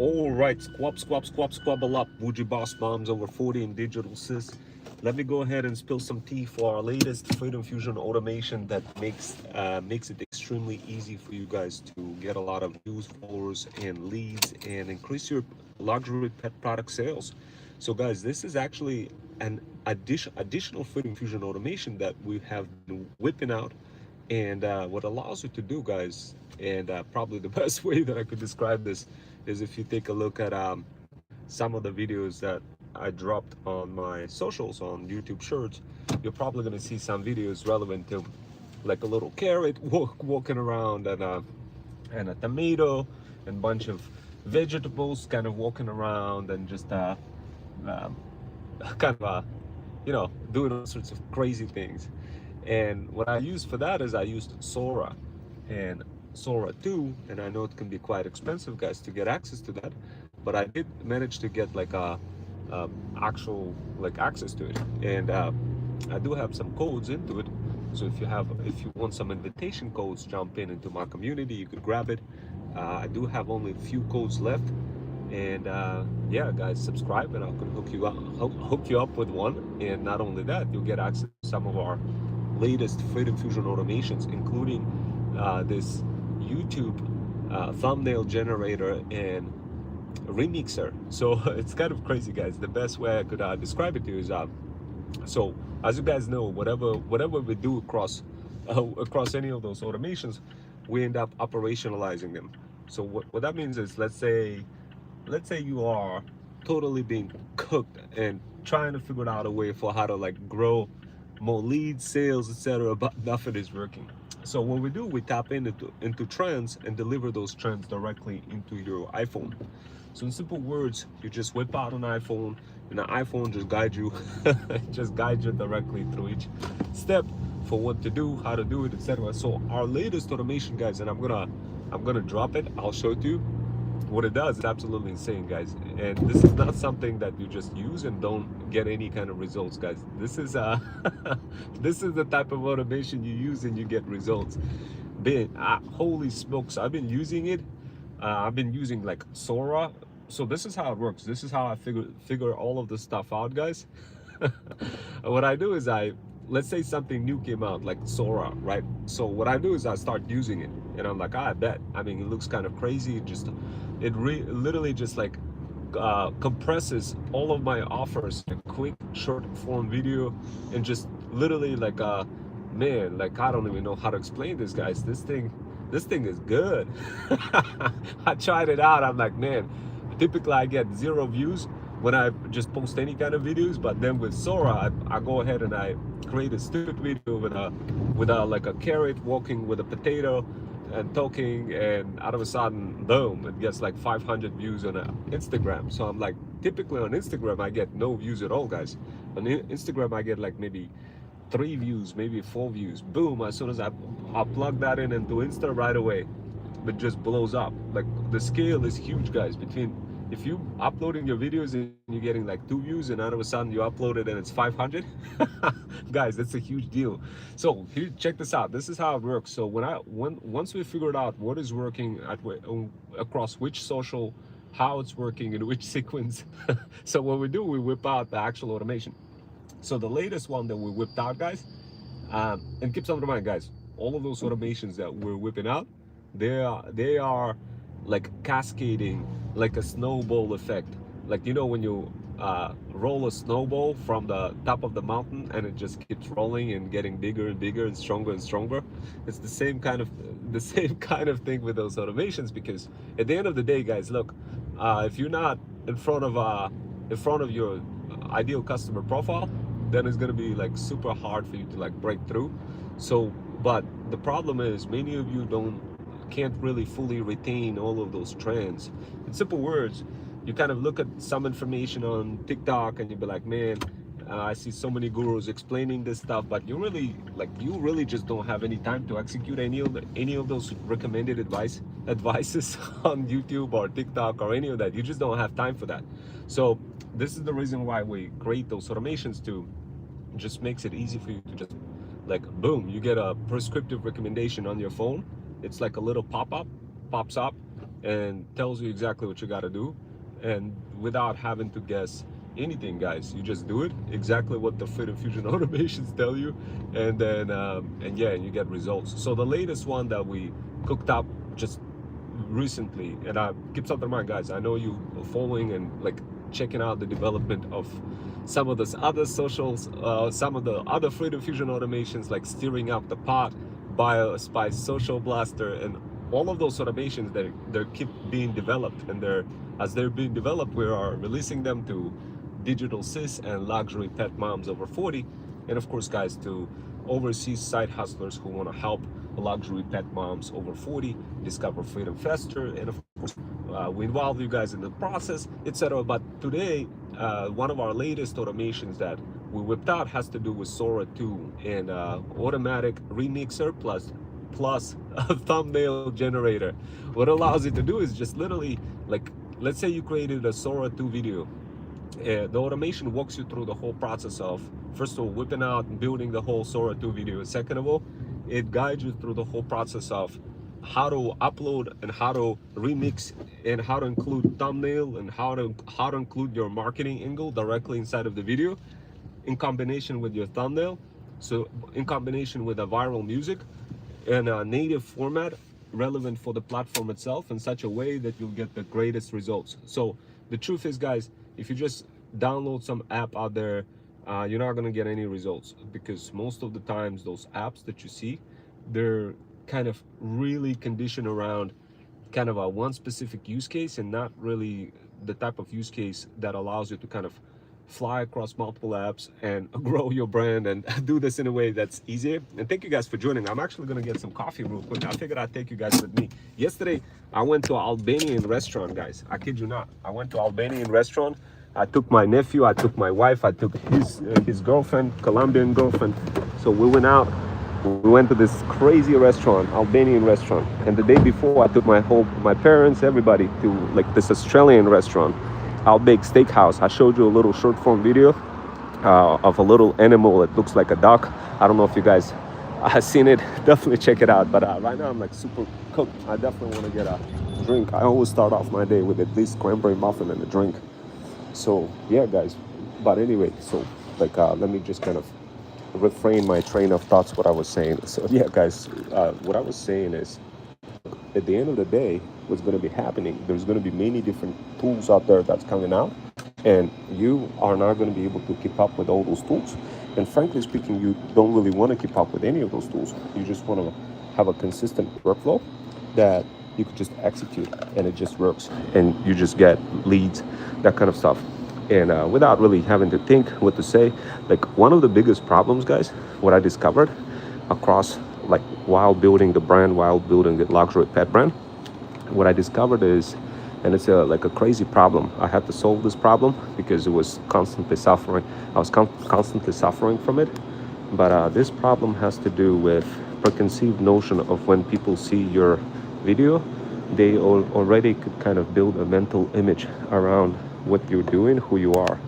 All right, squabble up, Bougie Boss Moms over 40 in digital sis. Let me go ahead and spill some tea for our latest Freedom Fusion automation that makes it extremely easy for you guys to get a lot of views, followers, and leads, and increase your luxury pet product sales. So, guys, this is actually an additional Freedom Fusion automation that we have been whipping out, and what allows you to do, guys, and probably the best way that I could describe this is if you take a look at some of the videos that I dropped on my socials on YouTube Shorts. You're probably going to see some videos relevant to like a little carrot walking around, and a tomato and bunch of vegetables kind of walking around, and just um, kind of doing all sorts of crazy things. And what I used for that is I used Sora and Sora 2, and I know it can be quite expensive, guys, to get access to that, but I did manage to get like a actual like access to it, and I do have some codes into it. So if you want some invitation codes, jump into my community, you could grab it. I do have only a few codes left, and yeah, guys, subscribe and I can hook you up with one. And not only that, you'll get access to some of our latest Freedom Fusion automations, including this YouTube thumbnail generator and remixer. So it's kind of crazy, guys. The best way I could describe it to you is so as you guys know, whatever we do across any of those automations, we end up operationalizing them. So what that means is, let's say you are totally being cooked and trying to figure out a way for how to like grow more leads, sales, etc., but nothing is working. So what we do, we tap into trends and deliver those trends directly into your iPhone. So in simple words, you just whip out an iPhone, and the iPhone just guides you, just guides you directly through each step for what to do, how to do it, etc. So our latest automation, guys, and I'm gonna drop it. I'll show it to you. What it does is absolutely insane, guys. And this is not something that you just use and don't get any kind of results, guys. This is this is the type of automation you use and you get results. Holy smokes, I've been using it. I've been using like Sora. So this is how it works. This is how I figure all of this stuff out, guys. What I do is let's say something new came out like Sora, right? So what I do is I start using it, and I'm like, I bet. I mean, it looks kind of crazy. Literally just like compresses all of my offers in a quick short form video, and just literally like man, like I don't even know how to explain this, guys. This thing is good. I tried it out. I'm like, man, typically I get 0 views when I just post any kind of videos, but then with Sora, I go ahead and I create a stupid video with a like a carrot walking with a potato and talking, and out of a sudden, boom, it gets like 500 views on Instagram. So I'm like, typically on Instagram I get no views at all, guys. On Instagram I get like maybe 3 views, maybe 4 views. Boom, as soon as I plug that into Insta, right away it just blows up. Like the scale is huge, guys, between if you uploading your videos and you're getting like 2 views, and out of a sudden you upload it and it's 500. Guys, that's a huge deal. So here, check this out. This is how it works. So once we figured out what is working across which social, how it's working in which sequence, so what we do, we whip out the actual automation. So the latest one that we whipped out, guys, and keep something in mind, guys, all of those automations that we're whipping out, they are like cascading, like a snowball effect. Like, you know, when you roll a snowball from the top of the mountain and it just keeps rolling and getting bigger and bigger and stronger. It's the same kind of thing with those automations, because at the end of the day, guys, look, if you're not in front of your ideal customer profile, then it's going to be like super hard for you to like break through. So, but the problem is many of you can't really fully retain all of those trends. In simple words, you kind of look at some information on TikTok and you be like, man, I see so many gurus explaining this stuff, but you really just don't have any time to execute any of those recommended advices on YouTube or TikTok or any of that. You just don't have time for that. So this is the reason why we create those automations, to just makes it easy for you to just like, boom, you get a prescriptive recommendation on your phone. It's like a little pop-up, pops up, and tells you exactly what you got to do, and without having to guess anything, guys. You just do it exactly what the Fit and Fusion automations tell you, and then and yeah, and you get results. So the latest one that we cooked up just recently, and I keep something in mind, guys. I know you are following and like checking out the development of some of the other socials, some of the other Fit and Fusion automations, like Steering Up the Pot, BioSpice, Social Blaster, and all of those automations that they keep being developed, and as they're being developed, we are releasing them to digital sis and luxury pet moms over 40, and of course, guys, to overseas side hustlers who want to help luxury pet moms over 40 discover freedom faster, and of course we involve you guys in the process, etc. But today, one of our latest automations that we whipped out has to do with Sora 2 and automatic remixer plus a thumbnail generator. What it allows you to do is just literally, like, let's say you created a Sora 2 video. The automation walks you through the whole process of, first of all, whipping out and building the whole Sora 2 video. And second of all, it guides you through the whole process of how to upload and how to remix and how to include thumbnail and how to include your marketing angle directly inside of the video in combination with your thumbnail. So in combination with a viral music and a native format relevant for the platform itself in such a way that you'll get the greatest results. So the truth is, guys, if you just download some app out there, you're not going to get any results, because most of the times those apps that you see, they're kind of really conditioned around kind of a one specific use case, and not really the type of use case that allows you to kind of fly across multiple apps and grow your brand and do this in a way that's easier. And thank you guys for joining. I'm actually gonna get some coffee real quick. I figured I'd take you guys with me. Yesterday, I went to an Albanian restaurant, guys. I kid you not. I went to an Albanian restaurant. I took my nephew, I took my wife, I took his girlfriend, Colombian girlfriend. So we went out. We went to this crazy restaurant, Albanian restaurant. And the day before, I took my parents, everybody, to like this Australian restaurant, Outback Steakhouse. I showed you a little short form video of a little animal that looks like a duck. I don't know if you guys have seen it. Definitely check it out. But right now I'm like super cooked. I definitely want to get a drink. I always start off my day with at least cranberry muffin and a drink. So yeah, guys. But anyway, so like let me just kind of refrain my train of thoughts what I was saying. So yeah, guys, what I was saying is, at the end of the day, what's going to be happening, there's going to be many different tools out there that's coming out, and you are not going to be able to keep up with all those tools. And frankly speaking, you don't really want to keep up with any of those tools. You just want to have a consistent workflow that you could just execute, and it just works, and you just get leads, that kind of stuff, and without really having to think what to say. Like, one of the biggest problems, guys, what I discovered across, like, while building the brand, while building the luxury pet brand, what I discovered is, and it's like a crazy problem. I had to solve this problem because it was constantly suffering. I was constantly suffering from it. But this problem has to do with preconceived notion of when people see your video, they already could kind of build a mental image around what you're doing, who you are.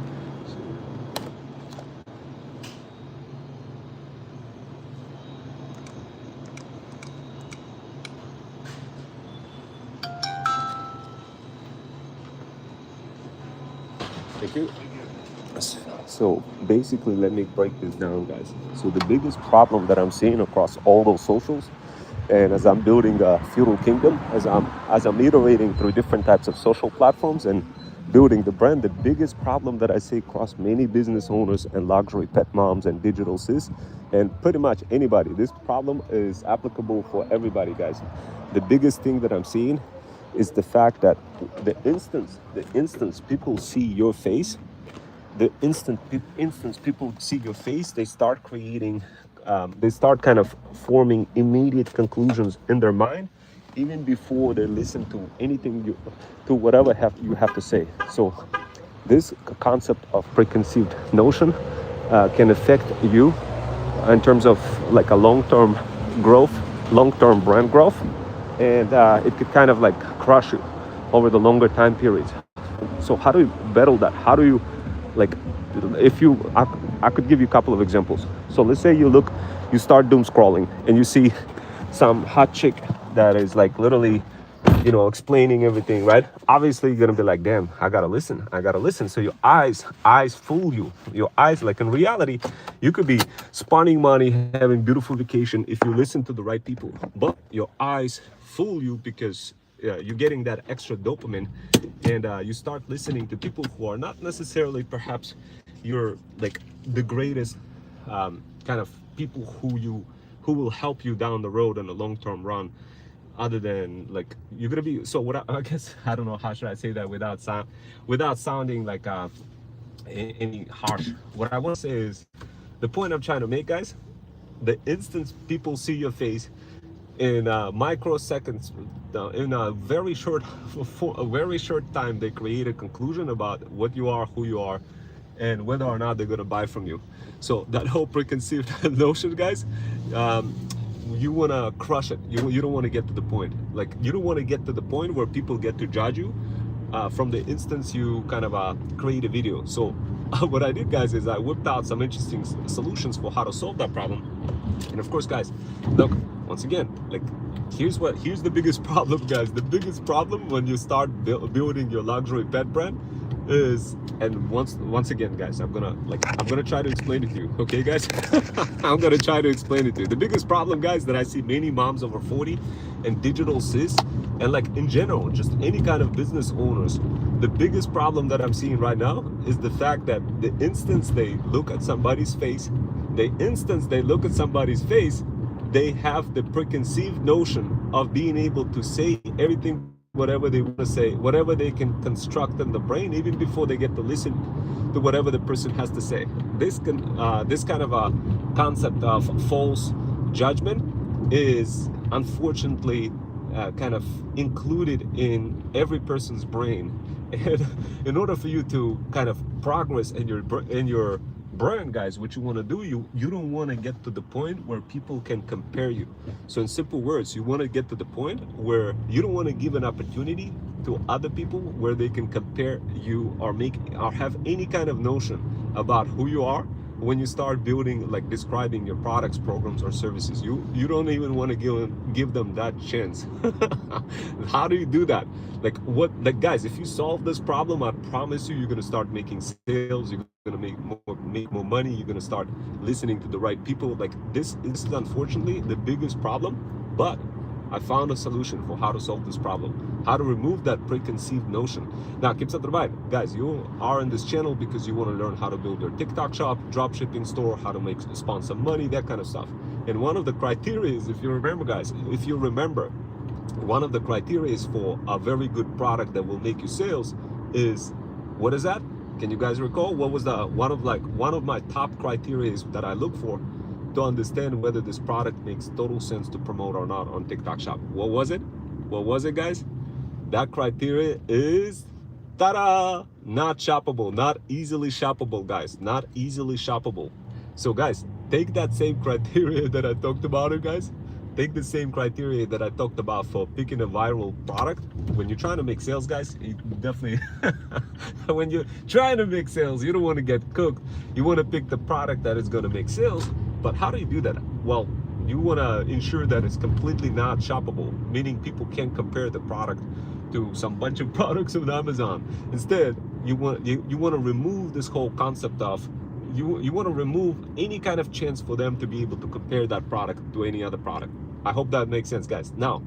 Thank you. So basically, let me break this down, guys. So the biggest problem that I'm seeing across all those socials, and as I'm building a feudal kingdom, as I'm iterating through different types of social platforms and building the brand, the biggest problem that I see across many business owners and luxury pet moms and digital sis, and pretty much anybody, this problem is applicable for everybody, guys. The biggest thing that I'm seeing is the fact that the instance people see your face, the instance people see your face, they start creating, they start kind of forming immediate conclusions in their mind, even before they listen to anything to whatever you have to say. So this concept of preconceived notion can affect you in terms of like a long-term growth, long-term brand growth, and it could kind of like crush you over the longer time periods. So how do you battle that? How do you, like, if you, I could give you a couple of examples. So let's say you start doom scrolling and you see some hot chick that is like literally you know, explaining everything, right? Obviously you're gonna be like, damn, I gotta listen. So your eyes fool you. Your eyes, like in reality, you could be spawning money, having beautiful vacation if you listen to the right people, but your eyes fool you because you're getting that extra dopamine, and you start listening to people who are not necessarily perhaps your like the greatest kind of people who will help you down the road in the long-term run, other than like you're gonna be. So what I guess, I don't know how should I say that without sounding like any harsh. What I want to say is, the point I'm trying to make, guys, the instant people see your face in microseconds, in a very short for a very short time, they create a conclusion about what you are, who you are, and whether or not they're going to buy from you. So that whole preconceived notion, guys, you want to crush it. You don't want to get to the point, like you don't want to get to the point where people get to judge you from the instance you kind of create a video. So what I did, guys, is I whipped out some interesting solutions for how to solve that problem. And of course, guys, look, once again, like here's the biggest problem, guys. The biggest problem when you start building your luxury pet brand is, and once again, guys, I'm gonna try to explain it to you, okay, guys? I'm gonna try to explain it to you. The biggest problem, guys, that I see many moms over 40 and digital sis, and like in general, just any kind of business owners, the biggest problem that I'm seeing right now is the fact that the instance they look at somebody's face, they have the preconceived notion of being able to say everything, whatever they want to say, whatever they can construct in the brain, even before they get to listen to whatever the person has to say. This kind of a concept of false judgment is unfortunately kind of included in every person's brain. And in order for you to kind of progress in your brand, guys, what you want to do, you don't want to get to the point where people can compare you. So in simple words, you want to get to the point where you don't want to give an opportunity to other people where they can compare you or have any kind of notion about who you are. When you start building, like describing your products, programs, or services, you don't even want to give them that chance. How do you do that? Like guys, if you solve this problem, I promise you're gonna start making sales, you're gonna make more money, you're gonna start listening to the right people. Like this is unfortunately the biggest problem, but I found a solution for how to solve this problem, how to remove that preconceived notion. Now, keep it right, guys, you are in this channel because you want to learn how to build your TikTok shop, drop shipping store, how to spawn some money, that kind of stuff. And one of the criteria is, if you remember, guys, one of the criteria is for a very good product that will make you sales is, what is that? Can you guys recall? What was one of my top criteria that I look for to understand whether this product makes total sense to promote or not on TikTok shop? What was it? What was it, guys? That criteria is, ta-da, not shoppable, not easily shoppable, guys, not easily shoppable. So guys, take that same criteria that I talked about it, guys. Take the same criteria that I talked about for picking a viral product. When you're trying to make sales, guys, you definitely, when you're trying to make sales, you don't want to get cooked. You want to pick the product that is going to make sales. But how do you do that? Well, you want to ensure that it's completely not shoppable, meaning people can't compare the product to some bunch of products on Amazon. Instead, you want to remove this whole concept of, you want to remove any kind of chance for them to be able to compare that product to any other product. I hope that makes sense, guys. Now,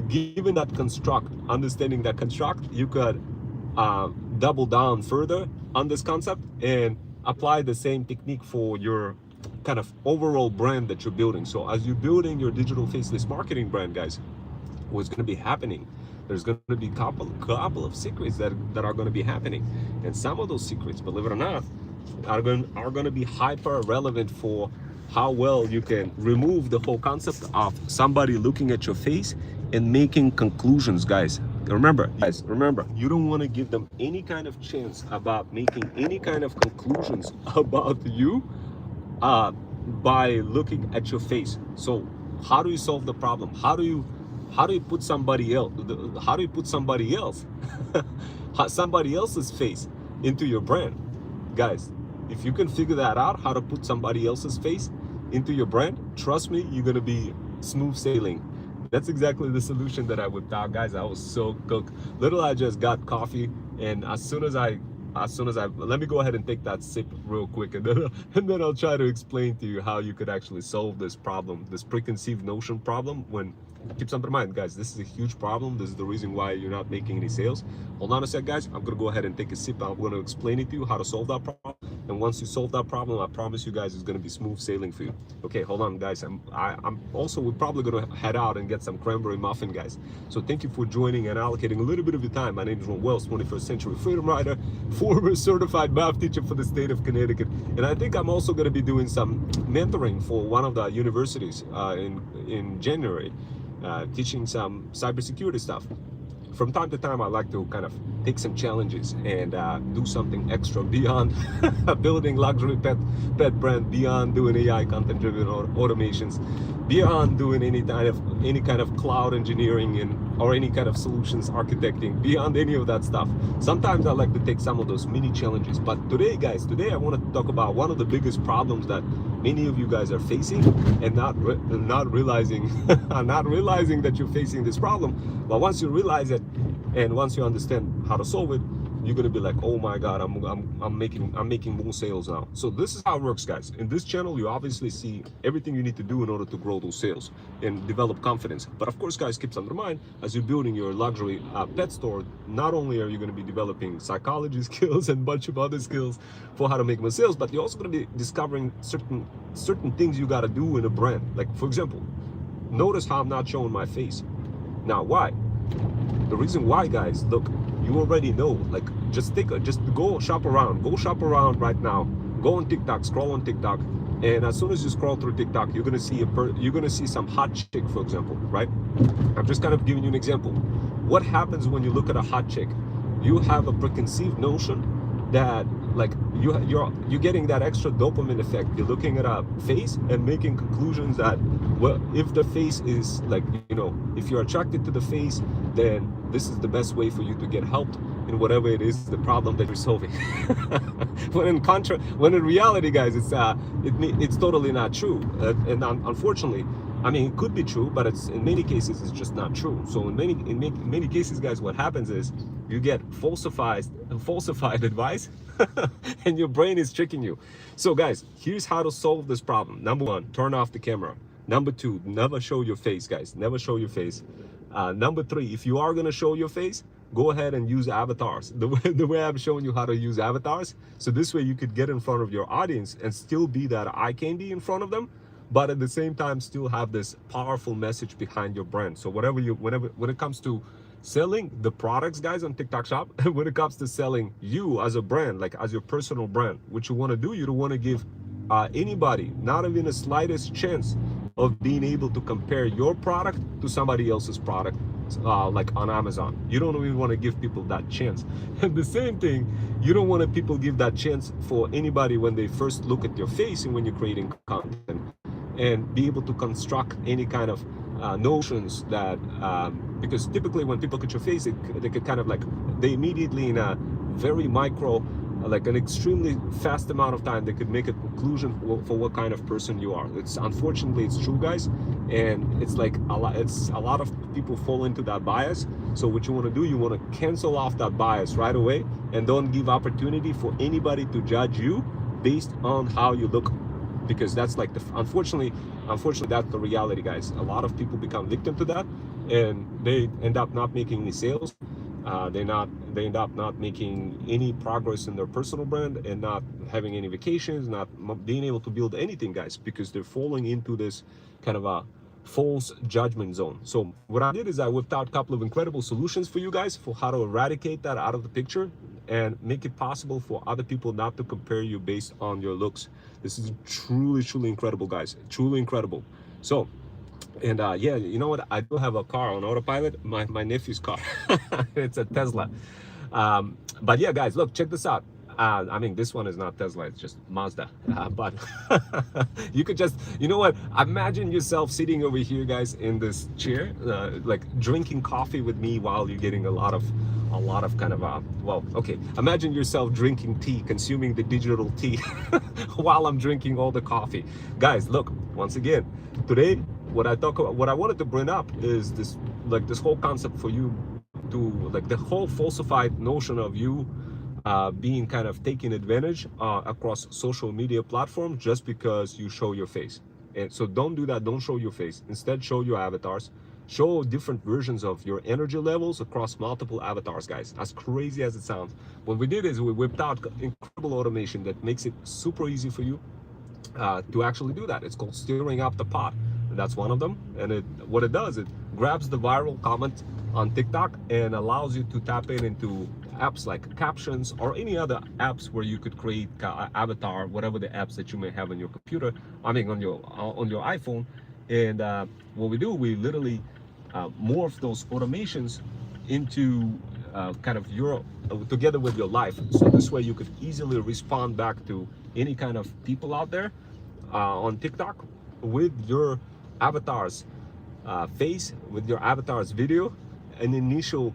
given that construct, understanding that construct, you could double down further on this concept and apply the same technique for your kind of overall brand that you're building. So as you're building your digital faceless marketing brand, guys, what's going to be happening, there's going to be a couple of secrets that are going to be happening. And some of those secrets, believe it or not, are going to be hyper relevant for how well you can remove the whole concept of somebody looking at your face and making conclusions, guys. Remember, you don't want to give them any kind of chance about making any kind of conclusions about you by looking at your face. So how do you solve the problem? How do you put somebody else, somebody else's face into your brand? Guys, if you can figure that out, how to put somebody else's face into your brand, trust me, you're gonna be smooth sailing. That's exactly the solution that I whipped out, guys. I was so cooked. Literally, I just got coffee, and as soon as I let me go ahead and take that sip real quick, and then I'll try to explain to you how you could actually solve this problem, this preconceived notion problem. When keep something in mind, guys, this is a huge problem. This is the reason why you're not making any sales. Hold on a sec, guys. I'm gonna go ahead and take a sip. I'm gonna explain it to you how to solve that problem. And once you solve that problem, I promise you guys, it's gonna be smooth sailing for you. Okay, hold on, guys. We're probably gonna head out and get some cranberry muffin, guys. So thank you for joining and allocating a little bit of your time. My name is Ron Wells, 21st Century Freedom Rider, former certified math teacher for the state of Connecticut. And I think I'm also gonna be doing some mentoring for one of the universities in January, teaching some cybersecurity stuff. From time to time, I like to kind of take some challenges and do something extra beyond building luxury pet brand, beyond doing AI content driven automations, beyond doing any kind of cloud engineering or any kind of solutions architecting, beyond any of that stuff. Sometimes I like to take some of those mini challenges. But today, guys, I want to talk about one of the biggest problems that many of you guys are facing and not realizing that you're facing this problem. But once you realize it and once you understand how to solve it, you're gonna be like, oh my god, I'm making more sales now. So this is how it works, guys. In this channel, you obviously see everything you need to do in order to grow those sales and develop confidence. But of course, guys, keep in mind, as you're building your luxury pet store, not only are you going to be developing psychology skills and a bunch of other skills for how to make more sales, but you're also going to be discovering certain things you got to do in a brand. Like, for example, notice how I'm not showing my face. Now, why? The reason why, guys, look, you already know. Like, just go shop around right now. Go on TikTok, scroll on TikTok, and as soon as you scroll through TikTok, you're gonna see some hot chick, for example, right? I'm just kind of giving you an example. What happens when you look at a hot chick? You have a preconceived notion that, like, you're getting that extra dopamine effect. You're looking at a face and making conclusions that, well, if the face is like, if you're attracted to the face, then this is the best way for you to get helped in whatever it is the problem that you're solving. when in reality, guys, it's totally not true. And unfortunately, I mean, it could be true, but in many cases it's just not true. So in many cases, guys, what happens is you get falsified advice and your brain is tricking you. So guys, here's how to solve this problem. Number one, turn off the camera. Number two, never show your face, guys. Never show your face. Number three, if you are going to show your face, go ahead and use avatars. The way I'm showing you how to use avatars. So this way you could get in front of your audience and still be that eye candy in front of them, but at the same time still have this powerful message behind your brand. So when it comes to selling the products, guys, on TikTok Shop, when it comes to selling you as a brand, like as your personal brand, what you want to do, you don't want to give anybody, not even the slightest chance of being able to compare your product to somebody else's product, like on Amazon. You don't even want to give people that chance. And the same thing, you don't want people give that chance for anybody when they first look at your face and when you're creating content, and be able to construct any kind of notions that, because typically when people look at your face, they could kind of like, they immediately in a very micro, like an extremely fast amount of time, they could make a conclusion for what kind of person you are. Unfortunately, it's true, guys, and it's like a lot of people fall into that bias. So what you want to do, you want to cancel off that bias right away and don't give opportunity for anybody to judge you based on how you look, because that's like unfortunately that's the reality, guys. A lot of people become victim to that, and they end up not making any sales. They end up not making any progress in their personal brand and not having any vacations, not being able to build anything, guys, because they're falling into this kind of a false judgment zone. So what I did is I whipped out a couple of incredible solutions for you guys for how to eradicate that out of the picture and make it possible for other people not to compare you based on your looks. This is truly incredible, guys, truly incredible. So, and yeah, you know what, I do have a car on autopilot, my nephew's car. It's a Tesla. But yeah, guys, look, check this out. I mean, this one is not Tesla, it's just Mazda. But you could just, you know what, imagine yourself sitting over here, guys, in this chair, like drinking coffee with me while you're getting a lot of kind of well, okay, imagine yourself drinking tea, consuming the digital tea while I'm drinking all the coffee. Guys, look, once again, today what I wanted to bring up is this, like, this whole concept for you to, like, the whole falsified notion of you being kind of taken advantage across social media platforms just because you show your face. And so don't do that. Don't show your face. Instead, show your avatars. Show different versions of your energy levels across multiple avatars, guys. As crazy as it sounds, what we did is we whipped out incredible automation that makes it super easy for you to actually do that. It's called stirring up the pot. And that's one of them. And what it does, it grabs the viral comment on TikTok and allows you to tap into apps like Captions or any other apps where you could create avatar, whatever the apps that you may have on your computer, I mean on your iPhone. And what we do, we literally morph those automations into kind of your together with your life. So this way you could easily respond back to any kind of people out there on TikTok with your avatar's face, with your avatar's video, an initial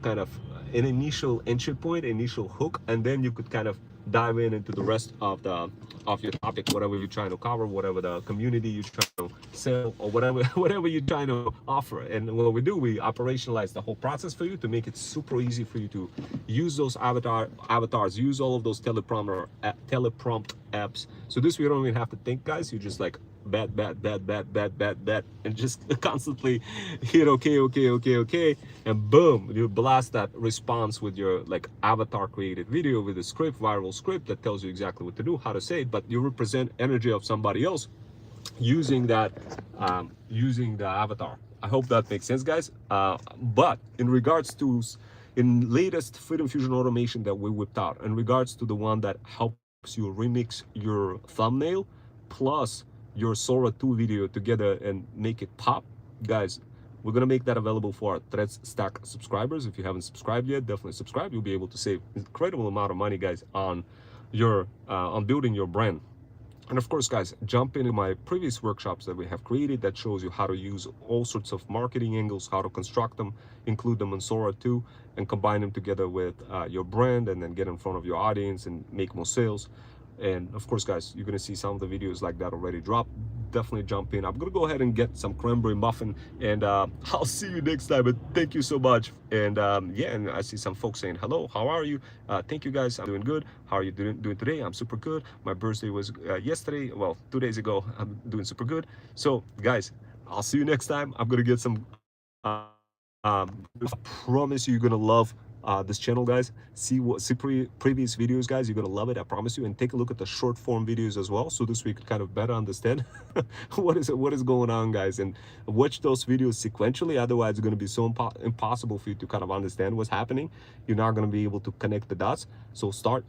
entry point, initial hook, and then you could kind of dive into the rest of your topic, whatever you're trying to cover, whatever the community you're trying to sell, or whatever you're trying to offer. And what we do, we operationalize the whole process for you to make it super easy for you to use those avatars, use all of those teleprompt apps. So this way you don't even have to think, guys. You just like bet, and just constantly hit okay, and boom, you blast that response with your like avatar created video with a script, viral script that tells you exactly what to do, how to say it, but you represent energy of somebody else using that using the avatar. I hope that makes sense, guys. But in regards to latest Freedom Fusion automation that we whipped out, in regards to the one that helps you remix your thumbnail plus your Sora 2 video together and make it pop, guys, we're gonna make that available for our Threads Stack subscribers. If you haven't subscribed yet, definitely subscribe. You'll be able to save an incredible amount of money, guys, on your on building your brand. And of course, guys, jump into my previous workshops that we have created that shows you how to use all sorts of marketing angles, how to construct them, include them in Sora 2, and combine them together with your brand, and then get in front of your audience and make more sales. And of course, guys, you're gonna see some of the videos like that already drop. Definitely jump in. I'm gonna go ahead and get some cranberry muffin, and I'll see you next time. But thank you so much. And yeah, and I see some folks saying hello, how are you? Thank you, guys. I'm doing good. How are you doing today? I'm super good. My birthday was yesterday, well, 2 days ago. I'm doing super good. So guys, I'll see you next time. I'm gonna get some I promise you, you're gonna love this channel, guys. See previous videos, guys. You're gonna love it, I promise you. And take a look at the short form videos as well, so this way you can kind of better understand what is going on, guys, and watch those videos sequentially. Otherwise it's going to be so impossible for you to kind of understand what's happening. You're not going to be able to connect the dots. So start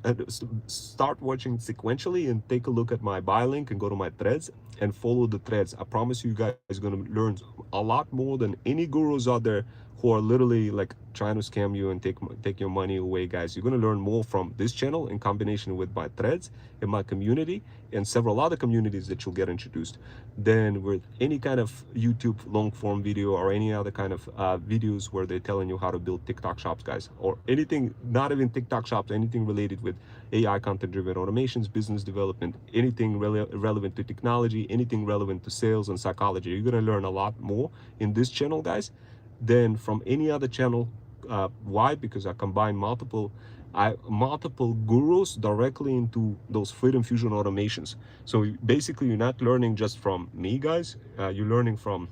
watching sequentially and take a look at my bio link and go to my threads and follow the threads. I promise you guys are going to learn a lot more than any gurus out there who are literally like trying to scam you and take your money away, guys. You're going to learn more from this channel in combination with my threads in my community and several other communities that you'll get introduced than with any kind of YouTube long form video or any other kind of videos where they're telling you how to build TikTok shops, guys, or anything, not even TikTok shops, anything related with AI content driven automations, business development, anything relevant to technology, anything relevant to sales and psychology. You're going to learn a lot more in this channel, guys, than from any other channel. Why? Because I combine multiple gurus directly into those Freedom Fusion automations. So basically you're not learning just from me, guys. You're learning from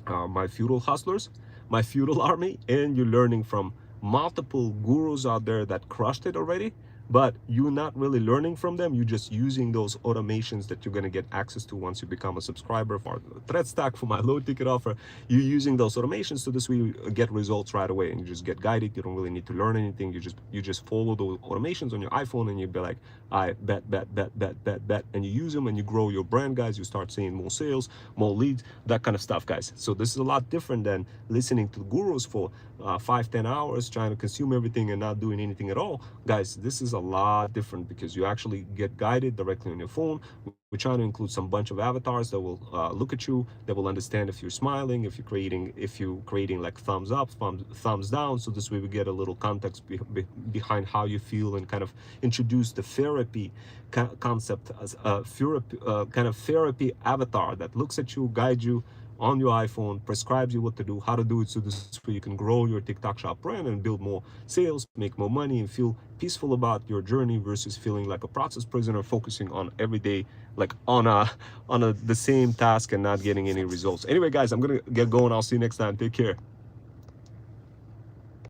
my feudal hustlers, my feudal army, and you're learning from multiple gurus out there that crushed it already. But you're not really learning from them. You're just using those automations that you're going to get access to once you become a subscriber for Thread Stack, for my low ticket offer. You're using those automations, so this way you get results right away and you just get guided. You don't really need to learn anything. You just follow those automations on your iPhone and you'd be like, I bet, and you use them and you grow your brand, guys. You start seeing more sales, more leads, that kind of stuff, guys. So this is a lot different than listening to gurus for 5-10 hours trying to consume everything and not doing anything at all, guys. This is a lot different because you actually get guided directly on your phone. We're trying to include some bunch of avatars that will look at you, that will understand if you're smiling, if you're creating like thumbs up, thumbs down. So this way we get a little context behind how you feel and kind of introduce the therapy concept as a kind of therapy avatar that looks at you, guides you on your iPhone, prescribes you what to do, how to do it, so this way you can grow your TikTok shop brand and build more sales, make more money, and feel peaceful about your journey versus feeling like a process prisoner, focusing on every day like on the same task and not getting any results. Anyway, guys, I'm gonna get going. I'll see you next time. Take care.